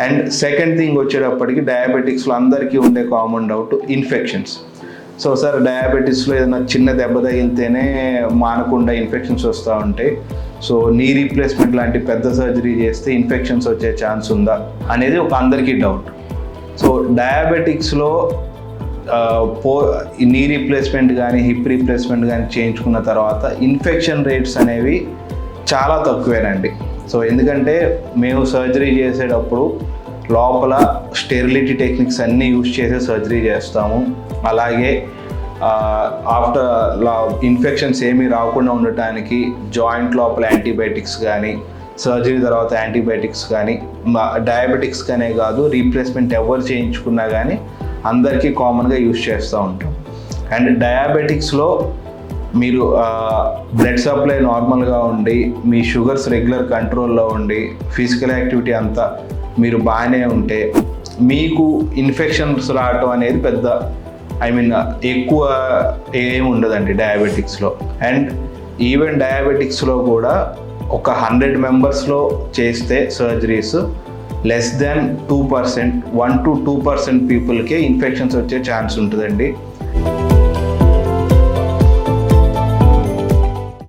And second thing వచ్చేటప్పటికి డయాబెటిక్స్లో అందరికీ ఉండే common doubt infections. So sir డయాబెటీస్లో ఏదైనా చిన్న దెబ్బ తగిలితేనే మానకుండా ఇన్ఫెక్షన్స్ వస్తూ ఉంటాయి, సో నీ రీప్లేస్మెంట్ లాంటి పెద్ద సర్జరీ చేస్తే ఇన్ఫెక్షన్స్ వచ్చే ఛాన్స్ ఉందా అనేది ఒక అందరికీ డౌట్. సో డయాబెటిక్స్లో నీ రీప్లేస్మెంట్ కానీ హిప్ రీప్లేస్మెంట్ కానీ చేయించుకున్న తర్వాత ఇన్ఫెక్షన్ రేట్స్ అనేవి చాలా తక్కువేనండి. సో ఎందుకంటే మేము సర్జరీ చేసేటప్పుడు లోపల స్టెరిలిటీ టెక్నిక్స్ అన్నీ యూజ్ చేసే సర్జరీ చేస్తాము. అలాగే ఆఫ్టర్ ఇన్ఫెక్షన్స్ ఏమీ రాకుండా ఉండటానికి జాయింట్ లోపల యాంటీబయాటిక్స్ కానీ, సర్జరీ తర్వాత యాంటీబయాటిక్స్ కానీ, డయాబెటిక్స్ కానే కాదు రీప్లేస్మెంట్ ఎవరు చేయించుకున్నా కానీ అందరికీ కామన్గా యూజ్ చేస్తూ ఉంటాం. అండ్ డయాబెటిక్స్లో మీరు బ్లడ్ సప్లై నార్మల్గా ఉండి, మీ షుగర్స్ రెగ్యులర్ కంట్రోల్లో ఉండి, ఫిజికల్ యాక్టివిటీ అంతా మీరు బాగానే ఉంటే మీకు ఇన్ఫెక్షన్స్ రావటం అనేది పెద్ద ఎక్కువ ఏమి ఉండదండి డయాబెటిక్స్లో. అండ్ ఈవెన్ డయాబెటిక్స్లో కూడా ఒక 100 మెంబర్స్లో చేస్తే సర్జరీస్ లెస్ దాన్ 2%, 1 to 2% పీపుల్కే ఇన్ఫెక్షన్స్ వచ్చే ఛాన్స్ ఉంటుందండి.